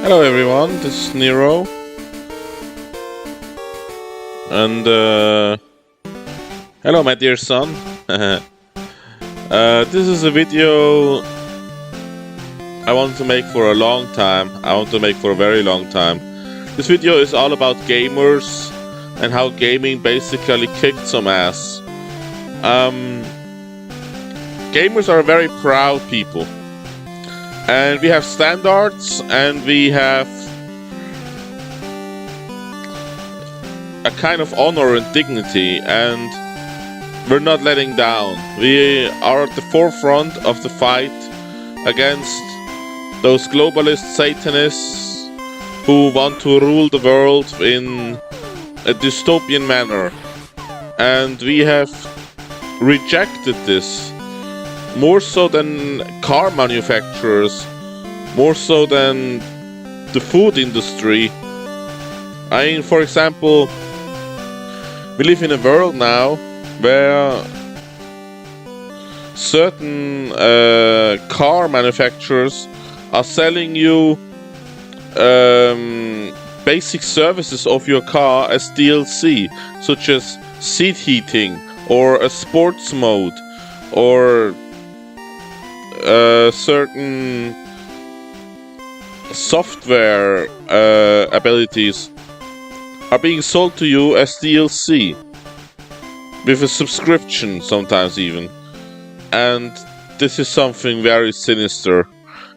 Hello everyone, this is Nero, and hello my dear son. This is a video I want to make for a long time. I want to make for a very long time. This video is all about gamers and how gaming basically kicked some ass. Gamers are very proud people. And we have standards, and we have a kind of honor and dignity, and we're not letting down. We are at the forefront of the fight against those globalist Satanists who want to rule the world in a dystopian manner. And we have rejected this. More so than car manufacturers, more so than the food industry. I mean, for example, we live in a world now where certain car manufacturers are selling you basic services of your car as DLC, such as seat heating or a sports mode or certain software abilities are being sold to you as DLC with a subscription, sometimes even. And this is something very sinister,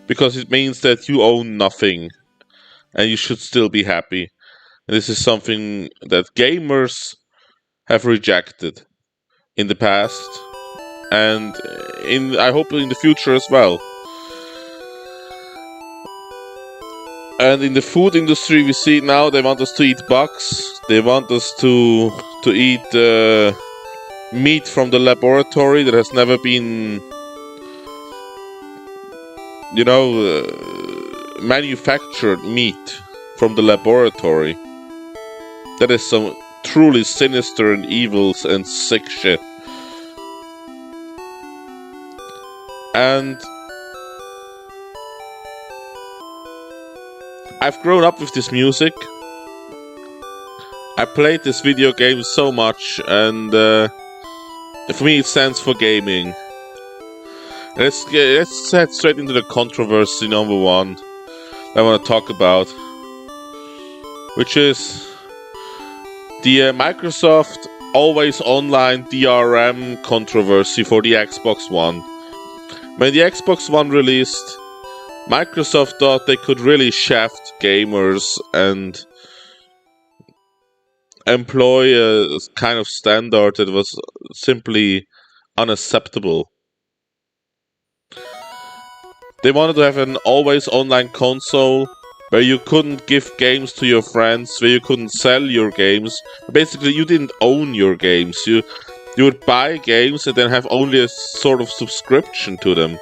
because it means that you own nothing and you should still be happy. And this is something that gamers have rejected in the past, and I hope in the future as well. And in the food industry, we see now they want us to eat bugs. They want us to eat meat from the laboratory that has never been, manufactured meat from the laboratory. That is some truly sinister and evil and sick shit. And I've grown up with this music. I played this video game so much, and for me it stands for gaming. Let's head straight into the controversy number one I want to talk about, which is the Microsoft Always Online DRM controversy for the Xbox One. When the Xbox One released, Microsoft thought they could really shaft gamers and employ a kind of standard that was simply unacceptable. They wanted to have an always online console where you couldn't give games to your friends, where you couldn't sell your games. Basically, you didn't own your games. You would buy games and then have only a sort of subscription to them.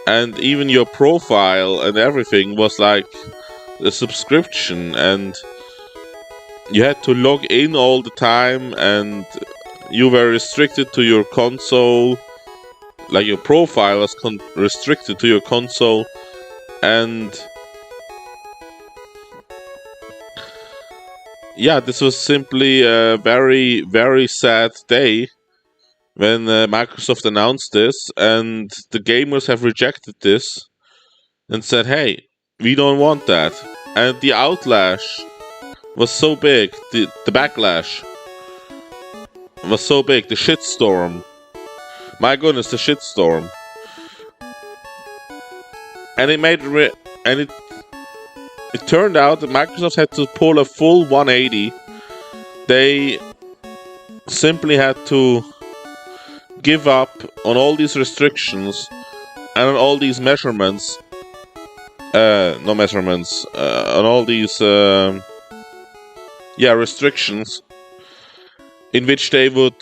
And even your profile and everything was like a subscription, and you had to log in all the time, and you were restricted to your console. Like, your profile was restricted to your console. And yeah, this was simply a very, very sad day when Microsoft announced this, and the gamers have rejected this and said, hey, we don't want that. And the outlash was so big, the backlash was so big, the shitstorm. My goodness, the shitstorm. And it turned out that Microsoft had to pull a full 180. They simply had to give up on all these restrictions and on all these measurements. On all these restrictions, in which they would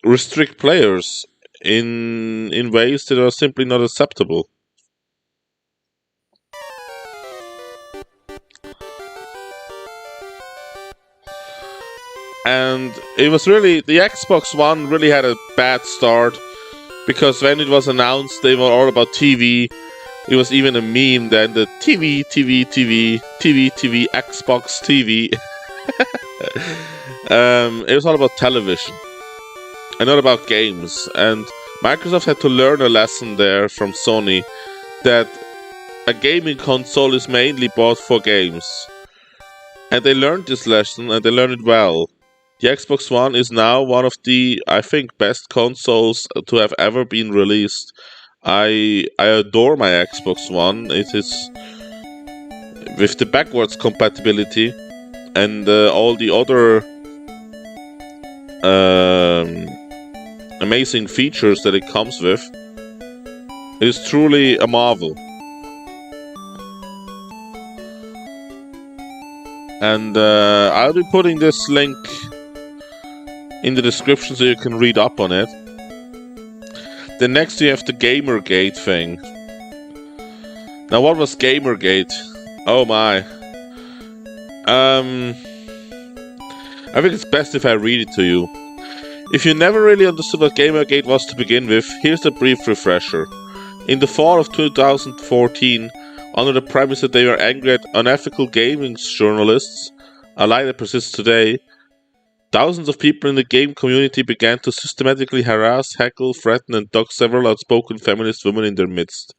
restrict players in ways that are simply not acceptable. And it was really, the Xbox One really had a bad start, because when it was announced, they were all about TV. It was even a meme then, the TV, Xbox TV. It was all about television and not about games. And Microsoft had to learn a lesson there from Sony that a gaming console is mainly bought for games. And they learned this lesson, and they learned it well. The Xbox One is now one of the, I think, best consoles to have ever been released. I adore my Xbox One. It is, with the backwards compatibility and all the other amazing features that it comes with, it is truly a marvel. And I'll be putting this link in the description so you can read up on it. Then next you have the Gamergate thing. Now what was Gamergate? Oh my. I think it's best if I read it to you. If you never really understood what Gamergate was to begin with, here's a brief refresher. In the fall of 2014, under the premise that they were angry at unethical gaming journalists, a lie that persists today, thousands of people in the game community began to systematically harass, heckle, threaten and dox several outspoken feminist women in their midst,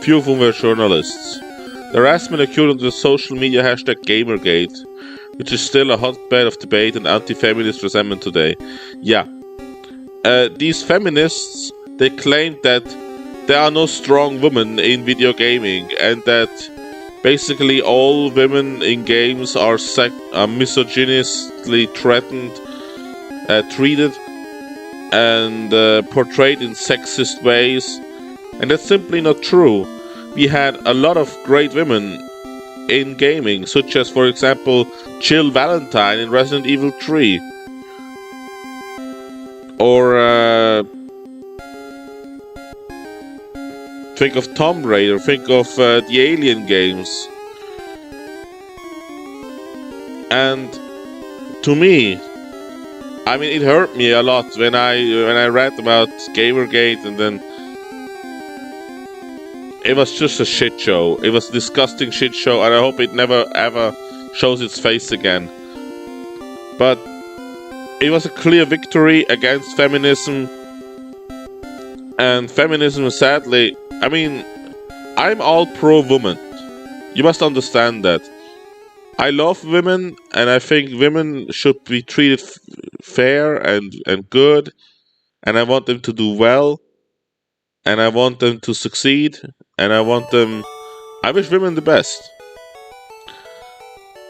few of whom were journalists. The harassment occurred under the social media hashtag Gamergate, which is still a hotbed of debate and anti-feminist resentment today. Yeah, these feminists, they claimed that there are no strong women in video gaming and that basically all women in games are misogynistically treated and portrayed in sexist ways, and that's simply not true. We had a lot of great women in gaming, such as, for example, Jill Valentine in Resident Evil 3, or think of Tomb Raider, think of the Alien games. And to me, I mean, it hurt me a lot when I read about Gamergate, and then it was just a shit show. It was a disgusting shit show, and I hope it never ever shows its face again. But it was a clear victory against feminism, and feminism, sadly, I mean, I'm all pro-woman. You must understand that. I love women, and I think women should be treated fair and good, and I want them to do well, and I want them to succeed, and I wish women the best.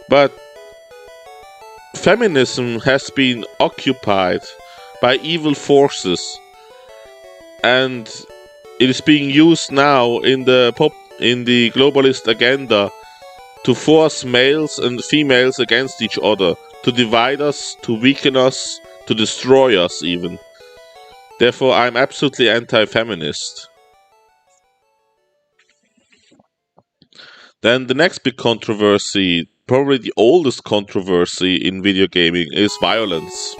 But feminism has been occupied by evil forces, and it is being used now in the globalist agenda to force males and females against each other, to divide us, to weaken us, to destroy us even. Therefore, I'm absolutely anti-feminist. Then the next big controversy, probably the oldest controversy in video gaming, is violence.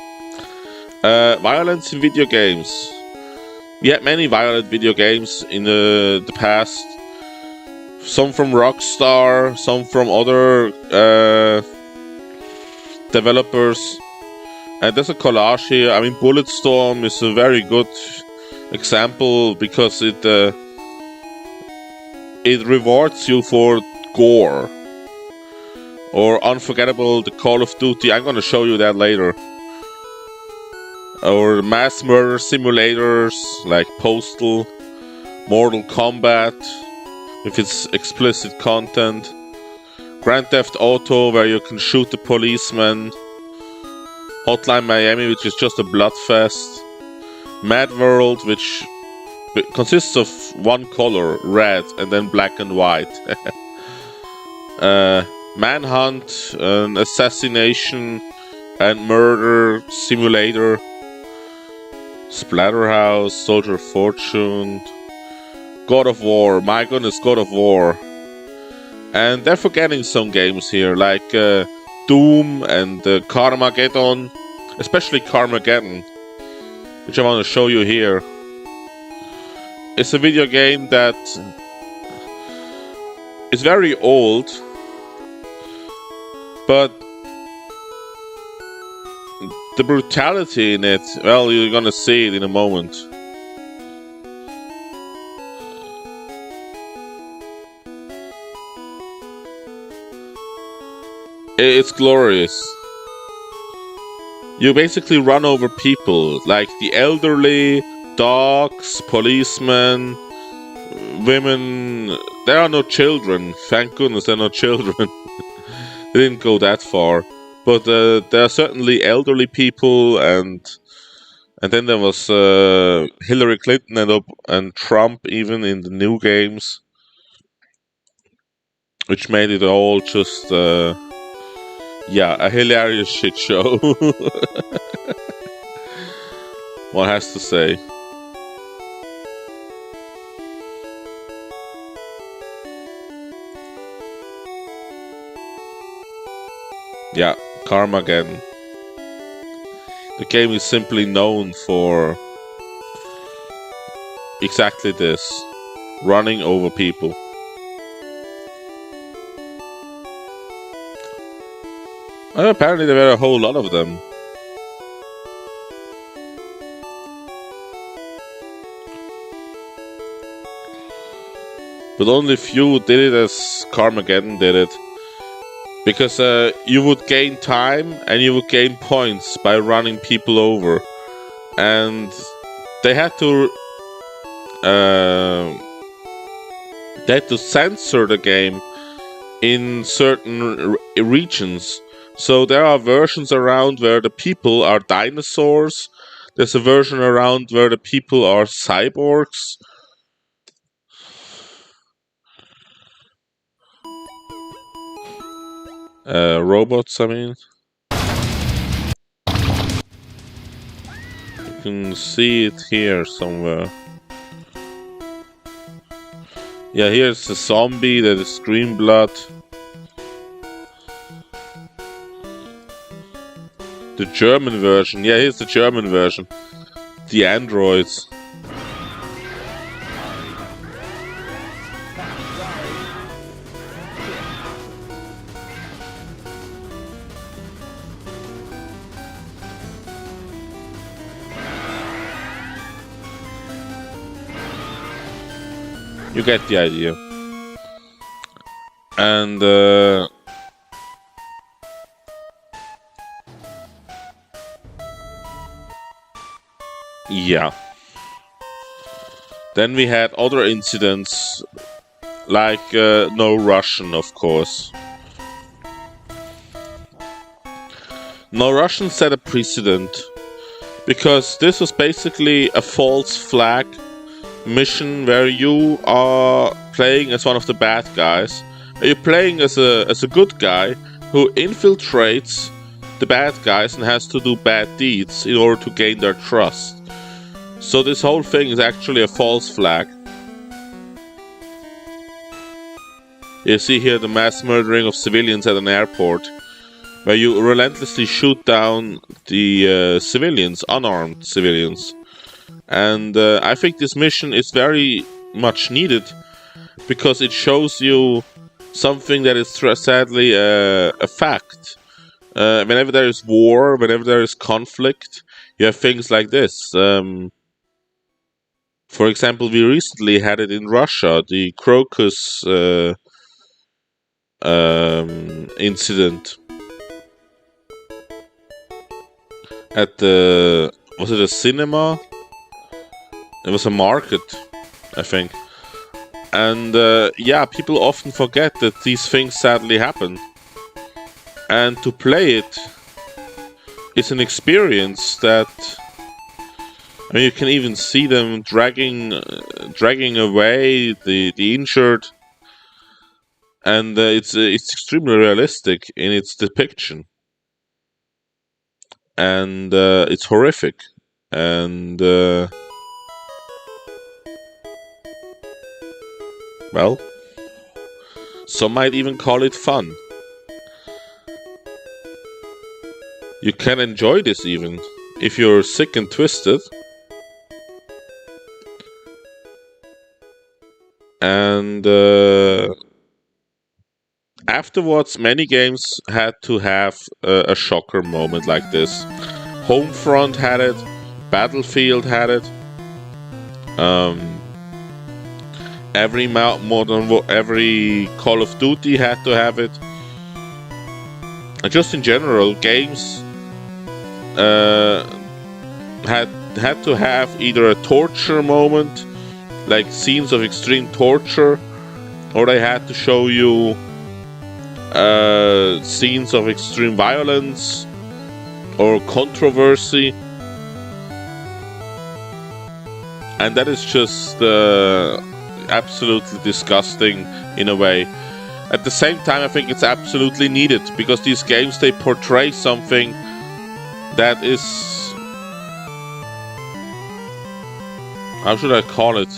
Violence in video games. We had many violent video games in the past. Some from Rockstar, some from other developers. And there's a collage here. I mean, Bulletstorm is a very good example because it rewards you for gore. Or Unforgettable, the Call of Duty. I'm gonna show you that later. Or mass murder simulators like Postal, Mortal Kombat with its explicit content, Grand Theft Auto where you can shoot the policeman, Hotline Miami, which is just a bloodfest, Mad World, which consists of one color, red, and then black and white. Manhunt, an assassination and murder simulator, Splatterhouse, Soldier of Fortune, God of War, my goodness, God of War. And they're forgetting some games here, like Doom and Carmageddon, especially Carmageddon, which I want to show you here. It's a video game that It's very old, but the brutality in it, well, you're gonna see it in a moment. It's glorious. You basically run over people, like the elderly, dogs, policemen, women. There are no children. Thank goodness there are no children. They didn't go that far. But there are certainly elderly people, and then there was Hillary Clinton and Trump even in the new games, which made it all just yeah, a hilarious shit show. One has to say. Yeah, Carmageddon. The game is simply known for exactly this. Running over people. Apparently there were a whole lot of them. But only few did it as Carmageddon did it. Because you would gain time and you would gain points by running people over. And they had to censor the game in certain regions. So there are versions around where the people are dinosaurs. There's a version around where the people are cyborgs. Robots, I mean. You can see it here somewhere. Yeah, here's a zombie that is green blood. The German version. Yeah, here's the German version. The androids. You get the idea. And yeah. Then we had other incidents, like No Russian, of course. No Russian set a precedent, because this was basically a false flag mission where you are playing as one of the bad guys. You're playing as a good guy who infiltrates the bad guys and has to do bad deeds in order to gain their trust. So this whole thing is actually a false flag. You see here the mass murdering of civilians at an airport, where you relentlessly shoot down the civilians, unarmed civilians. And I think this mission is very much needed, because it shows you something that is sadly a fact. Whenever there is war, whenever there is conflict, you have things like this. For example, we recently had it in Russia, the Crocus incident at the... was it a cinema? It was a market, I think. And yeah, people often forget that these things sadly happen. And to play it is an experience that... I mean, you can even see them dragging away the injured, and it's extremely realistic in its depiction, and it's horrific, and well, some might even call it fun. You can enjoy this even if you're sick and twisted. And afterwards, many games had to have a shocker moment like this. Homefront had it, Battlefield had it. Every every Call of Duty had to have it. And just in general, games had to have either a torture moment, like scenes of extreme torture, or they had to show you scenes of extreme violence or controversy. And that is just absolutely disgusting in a way. At the same time, I think it's absolutely needed, because these games, they portray something that is... how should I call it?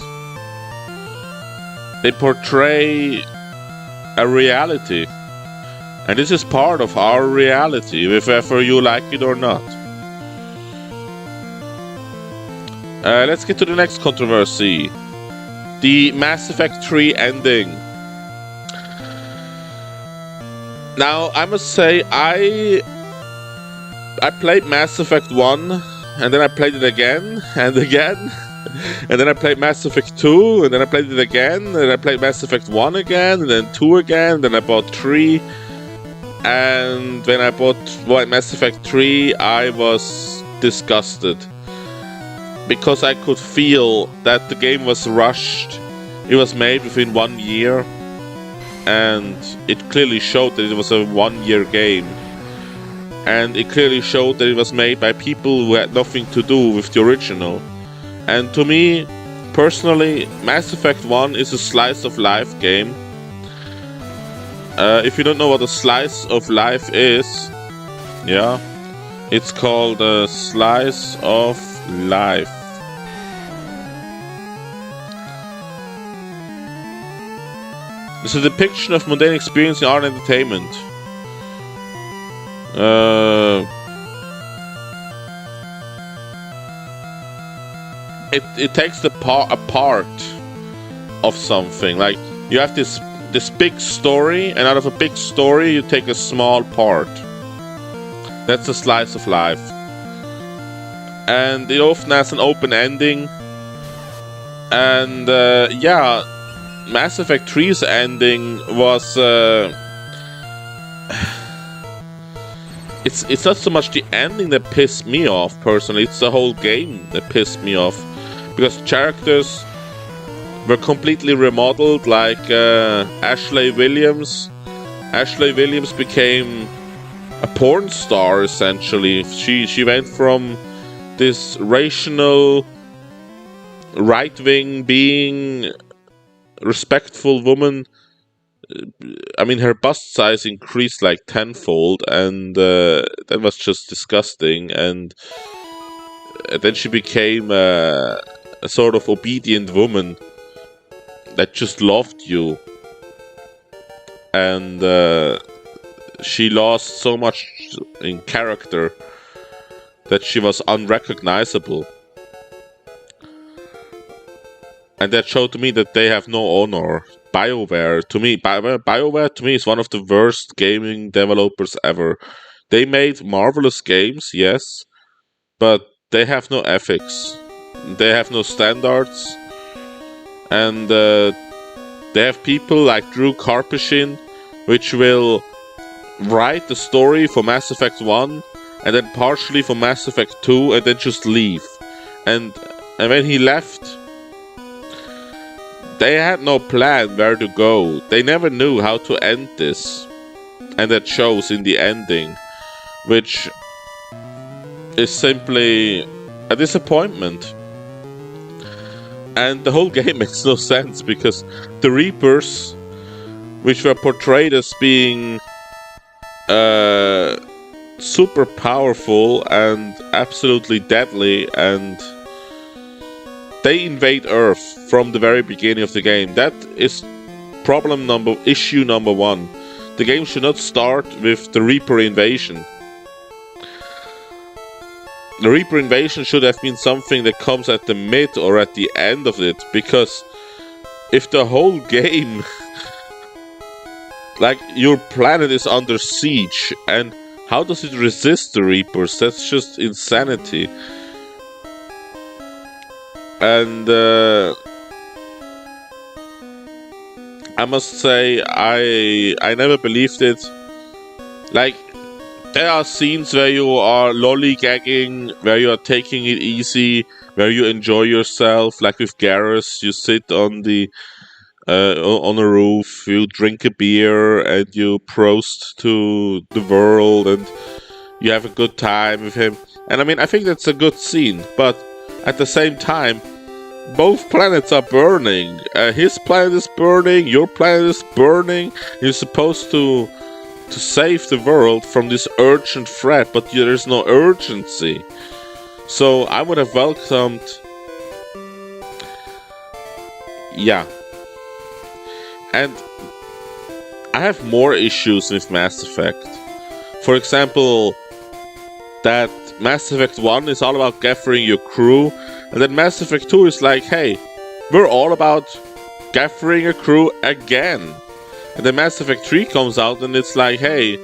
They portray a reality. And this is part of our reality, if ever you like it or not. Let's get to the next controversy. The Mass Effect 3 ending. Now, I must say, I played Mass Effect 1, and then I played it again, and again, and then I played Mass Effect 2, and then I played it again, and then I played Mass Effect 1 again, and then 2 again, and then I bought 3, and when I bought Mass Effect 3, I was disgusted. Because I could feel that the game was rushed. It was made within 1 year, and it clearly showed that it was a 1-year game. And it clearly showed that it was made by people who had nothing to do with the original. And to me, personally, Mass Effect 1 is a slice of life game. If you don't know what a slice of life is, yeah, it's called a slice of life. It's a depiction of mundane experience in art and entertainment. It takes a part of something. Like, you have this big story, and out of a big story you take a small part. That's a slice of life. And it often has an open ending. And yeah, Mass Effect 3's ending was it's not so much the ending that pissed me off personally, it's the whole game that pissed me off, because characters were completely remodeled, like Ashley Williams. Ashley Williams became a porn star essentially. She went from this rational right-wing being respectful woman. I mean, her bust size increased like tenfold, and that was just disgusting. And then she became a sort of obedient woman that just loved you. And she lost so much in character that she was unrecognizable. And that showed to me that they have no honor. BioWare to me is one of the worst gaming developers ever. They made marvelous games, yes, but they have no ethics. They have no standards. And they have people like Drew Karpyshyn, which will write the story for Mass Effect 1, and then partially for Mass Effect 2, and then just leave. And when he left, they had no plan where to go. They never knew how to end this. And that shows in the ending, which is simply a disappointment. And the whole game makes no sense, because the Reapers, which were portrayed as being super powerful and absolutely deadly, and they invade Earth from the very beginning of the game. That is issue number 1. The game should not start with the Reaper invasion. The Reaper invasion should have been something that comes at the mid or at the end of it, because if the whole game Like, your planet is under siege, and how does it resist the Reapers? That's just insanity. And I must say, I never believed it. Like, there are scenes where you are lollygagging, where you are taking it easy, where you enjoy yourself. Like with Garrus, you sit on a roof, you drink a beer, and you prost to the world, and you have a good time with him. And I mean, I think that's a good scene, but at the same time, both planets are burning. His planet is burning, your planet is burning. You're supposed to save the world from this urgent threat, but there's no urgency. So I would have welcomed... Yeah. And I have more issues with Mass Effect. For example, that Mass Effect 1 is all about gathering your crew, and then Mass Effect 2 is like, hey, we're all about gathering a crew again. And then Mass Effect 3 comes out and it's like, hey,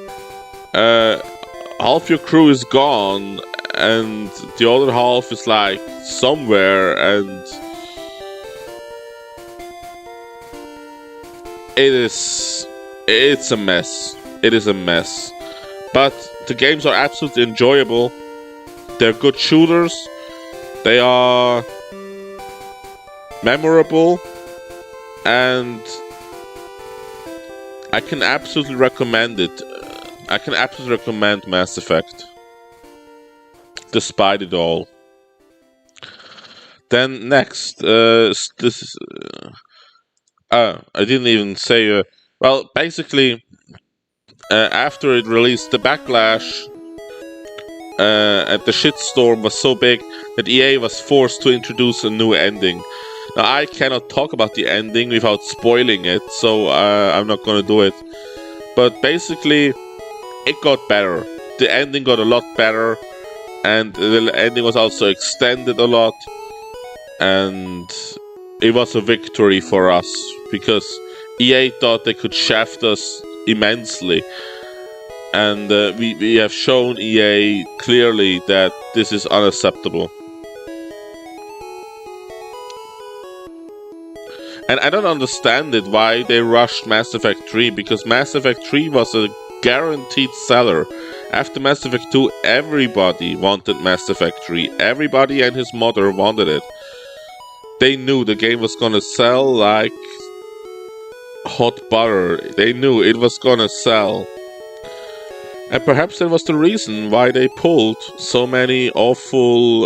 half your crew is gone, and the other half is like somewhere, and it's a mess. It is a mess. But the games are absolutely enjoyable. They're good shooters. They are memorable, and I can absolutely recommend it. I can absolutely recommend Mass Effect, despite it all. Then next, this is... I didn't even say... well, basically, after it released, the backlash and the shitstorm was so big that EA was forced to introduce a new ending. Now, I cannot talk about the ending without spoiling it, so I'm not gonna do it. But basically, it got better. The ending got a lot better, and the ending was also extended a lot, and it was a victory for us, because EA thought they could shaft us immensely. And we have shown EA clearly that this is unacceptable. And I don't understand it, why they rushed Mass Effect 3, because Mass Effect 3 was a guaranteed seller. After Mass Effect 2, everybody wanted Mass Effect 3. Everybody and his mother wanted it. They knew the game was gonna sell like hot butter. They knew it was gonna sell. And perhaps that was the reason why they pulled so many awful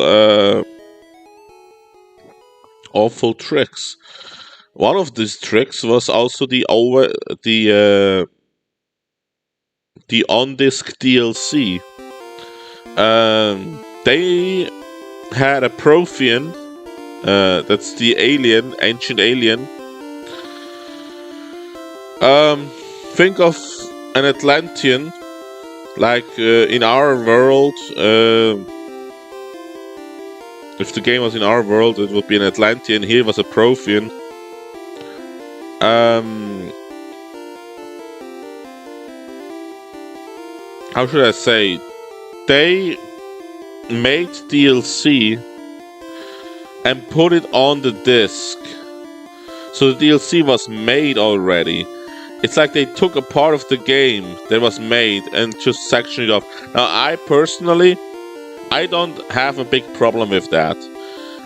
tricks. One of these tricks was also the on-disc DLC. They had a Prothean, that's the alien, ancient alien. Think of an Atlantean. Like, in our world, if the game was in our world, it would be an Atlantean. Here was a Prothean. How should I say? They made DLC and put it on the disc. So the DLC was made already. It's like they took a part of the game that was made and just sectioned it off. Now, I personally, I don't have a big problem with that.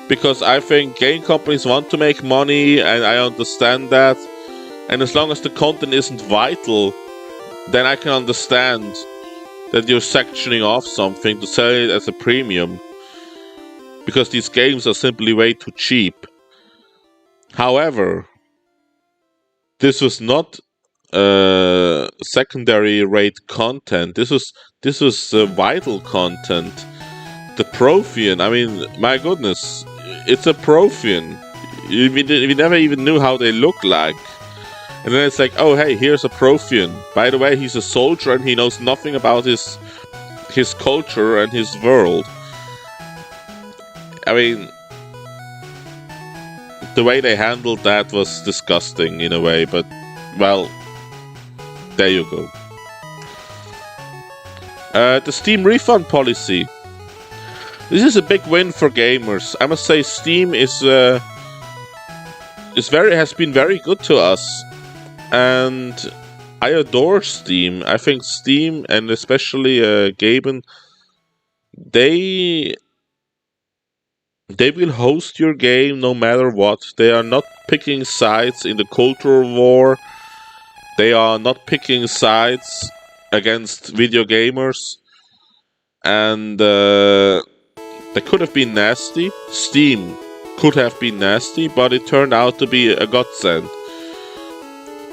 Because I think game companies want to make money, and I understand that. And as long as the content isn't vital, then I can understand that you're sectioning off something to sell it as a premium. Because these games are simply way too cheap. However, this was not secondary rate content. This was vital content. The Prothean, I mean, my goodness, it's a Prothean. We never even knew how they look like. And then it's like, oh hey, here's a Prothean. By the way, he's a soldier and he knows nothing about his culture and his world. I mean, the way they handled that was disgusting in a way, but, well, There you go. The Steam refund policy. This is a big win for gamers. I must say, Steam has been very good to us, and I adore Steam. I think Steam, and especially Gaben, they will host your game no matter what. They are not picking sides in the cultural war. They are not picking sides against video gamers, and they could have been nasty. Steam could have been nasty, but it turned out to be a godsend.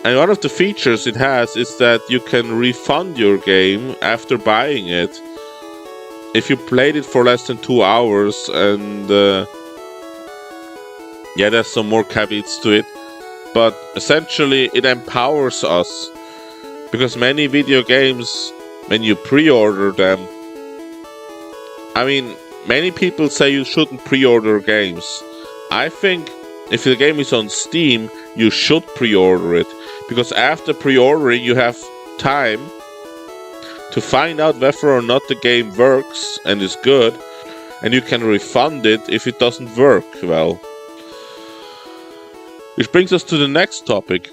And one of the features it has is that you can refund your game after buying it if you played it for less than 2 hours, and yeah, there's some more caveats to it. But essentially, it empowers us, because many video games, when you pre-order them, I mean, many people say you shouldn't pre-order games. I think if the game is on Steam, you should pre-order it, because after pre-ordering, you have time to find out whether or not the game works and is good, and you can refund it if it doesn't work well. Which brings us to the next topic.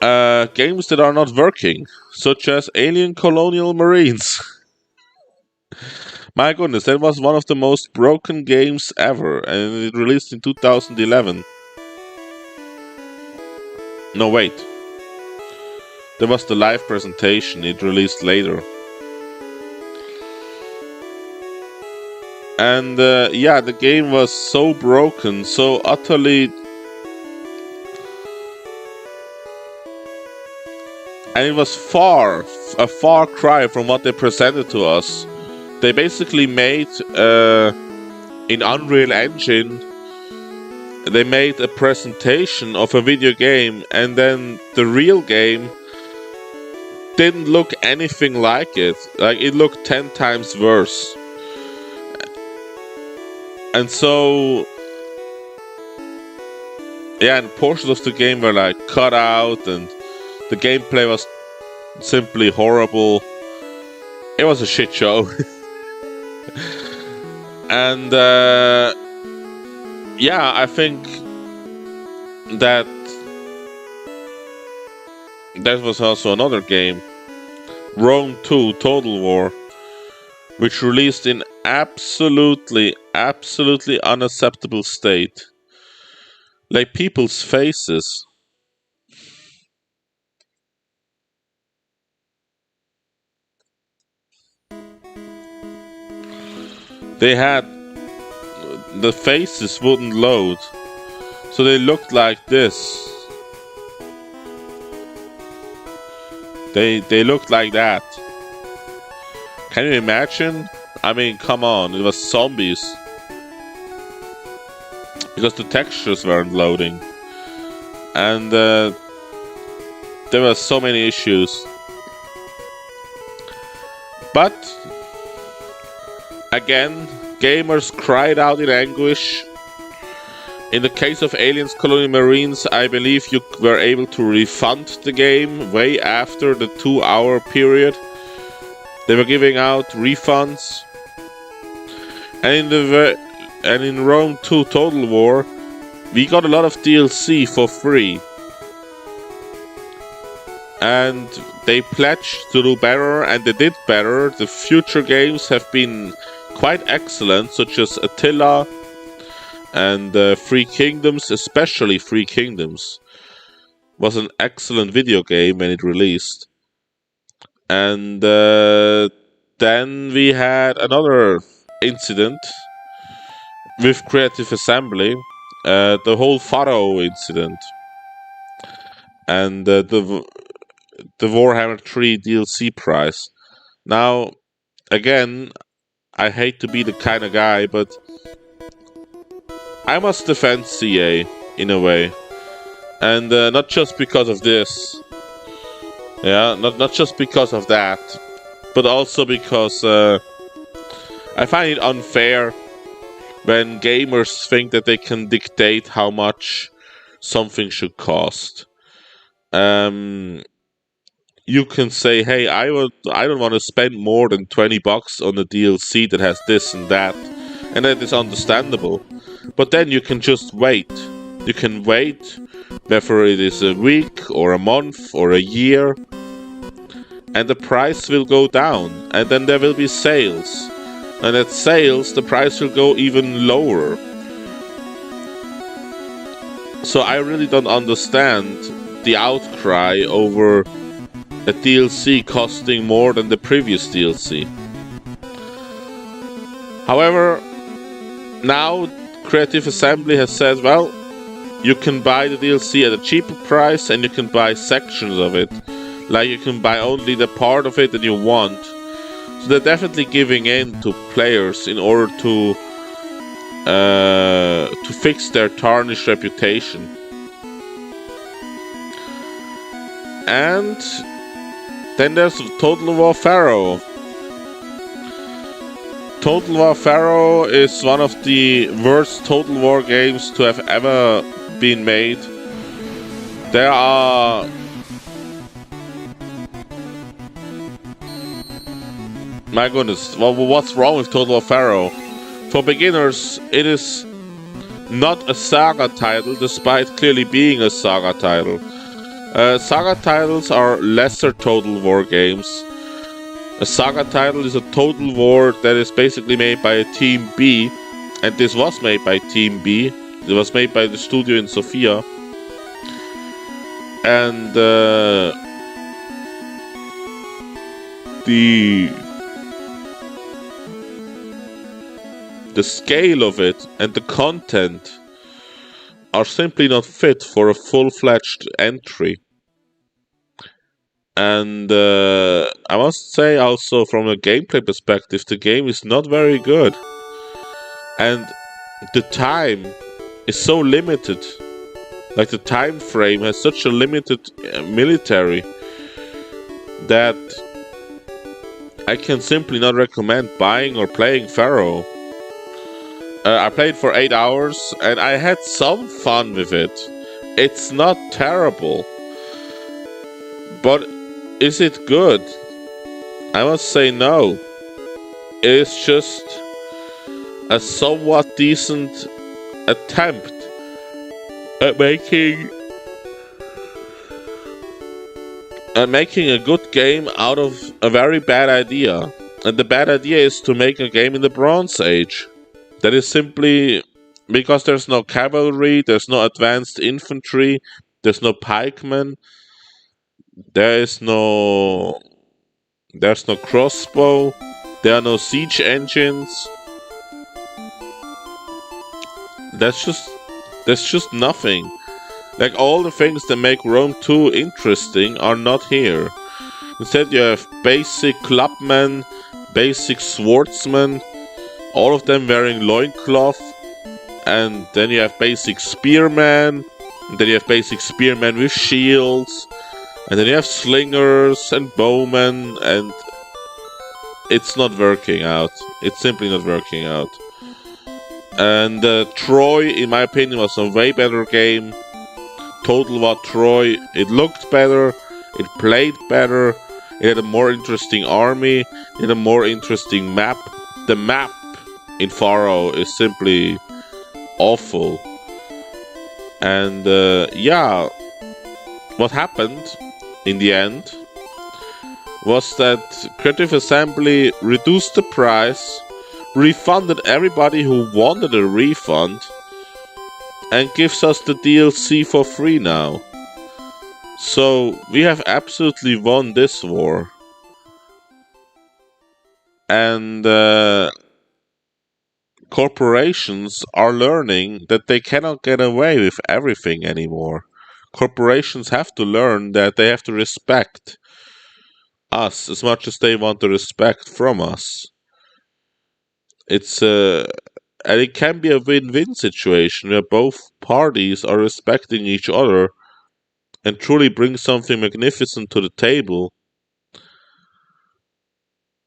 Games that are not working, such as Alien Colonial Marines. My goodness, that was one of the most broken games ever, and it released in 2011. No, wait. There was the live presentation, it released later. And yeah, the game was so broken, so utterly... And it was a far cry from what they presented to us. They basically made, in Unreal Engine, they made a presentation of a video game, and then the real game didn't look anything like it. Like, it looked 10 times worse. And so, yeah, and portions of the game were like cut out, and the gameplay was simply horrible. It was a shit show. And yeah, I think that was also another game, Rome 2 Total War, which released in absolutely unacceptable state. Like people's faces. They had... the faces wouldn't load. So they looked like this. They looked like that. Can you imagine? I mean, come on, it was zombies. Because the textures weren't loading. And there were so many issues. But again, gamers cried out in anguish. In the case of Aliens Colonial Marines, I believe you were able to refund the game way after the 2-hour period. They were giving out refunds. And in Rome 2 Total War, we got a lot of DLC for free. And they pledged to do better, and they did better. The future games have been quite excellent, such as Attila and Free Kingdoms, especially Free Kingdoms, was an excellent video game when it released. And then we had another incident with Creative Assembly, the whole Pharaoh incident, and the Warhammer 3 DLC price. Now, again, I hate to be the kind of guy, but I must defend CA in a way, and not just because of this. Yeah, not just because of that, but also because I find it unfair when gamers think that they can dictate how much something should cost. you can say, hey, I don't want to spend more than $20 on a DLC that has this and that, and that is understandable. But then you can just wait. You can wait, whether it is a week or a month or a year, and the price will go down, and then there will be sales. And at sales, the price will go even lower. So I really don't understand the outcry over a DLC costing more than the previous DLC. However, now Creative Assembly has said, well, you can buy the DLC at a cheaper price and you can buy sections of it. Like you can buy only the part of it that you want. So they're definitely giving in to players in order to fix their tarnished reputation. And then there's Total War Pharaoh. Total War Pharaoh is one of the worst Total War games to have ever been made. There are... My goodness, what's wrong with Total War Pharaoh? For beginners, it is not a saga title, despite clearly being a saga title. Saga titles are lesser Total War games. A saga title is a Total War that is basically made by a Team B, and this was made by Team B. It was made by the studio in Sofia. And the scale of it and the content are simply not fit for a full-fledged entry. And I must say also from a gameplay perspective, the game is not very good. And the time is so limited. Like the time frame has such a limited military that I can simply not recommend buying or playing Pharaoh. I played for 8 hours and I had some fun with it. It's not terrible. But is it good? I must say no. It's just a somewhat decent attempt at making a good game out of a very bad idea. And the bad idea is to make a game in the Bronze Age. That is simply because there's no cavalry, there's no advanced infantry, there's no pikemen, there's no crossbow, there are no siege engines. There's just nothing. Like all the things that make Rome 2 interesting are not here. Instead you have basic clubmen, basic swordsmen, all of them wearing loincloth, and then you have basic spearmen, and then you have basic spearmen with shields, and then you have slingers and bowmen, and it's not working out. It's simply not working out. And Troy, in my opinion, was a way better game. Total War Troy, it looked better, it played better, it had a more interesting army, it had a more interesting map. The map in Pharaoh is simply awful. And yeah, what happened in the end was that Creative Assembly reduced the price, refunded everybody who wanted a refund, and gives us the DLC for free now. So we have absolutely won this war. And corporations are learning that they cannot get away with everything anymore. Corporations have to learn that they have to respect us as much as they want to respect from us. And it can be a win-win situation where both parties are respecting each other and truly bring something magnificent to the table.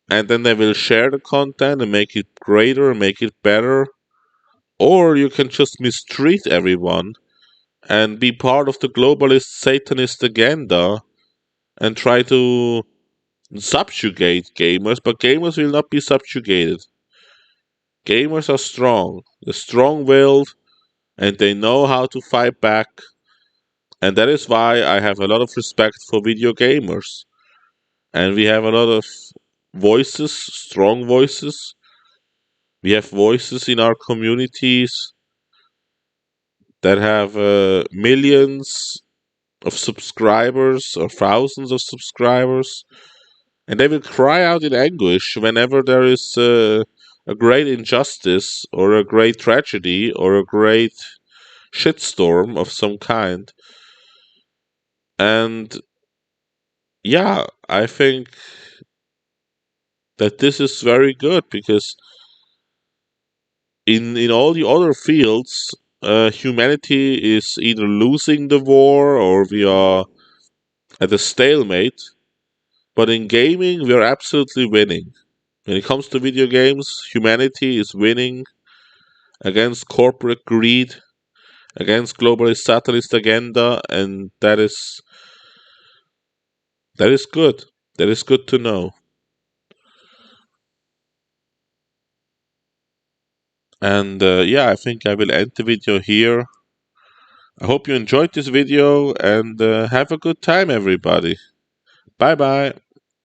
And then they will share the content and make it greater and make it better. Or you can just mistreat everyone and be part of the globalist Satanist agenda and try to subjugate gamers, but gamers will not be subjugated. Gamers are strong. They're strong-willed, and they know how to fight back. And that is why I have a lot of respect for video gamers. And we have a lot of voices, strong voices. We have voices in our communities that have millions of subscribers or thousands of subscribers. And they will cry out in anguish whenever there is a great injustice or a great tragedy or a great shitstorm of some kind. And yeah, I think that this is very good because in all the other fields, humanity is either losing the war or we are at a stalemate. But in gaming, we are absolutely winning. When it comes to video games, humanity is winning against corporate greed, against globalist satanist agenda, and that is good. That is good to know. And yeah, I think I will end the video here. I hope you enjoyed this video and have a good time, everybody. Bye bye.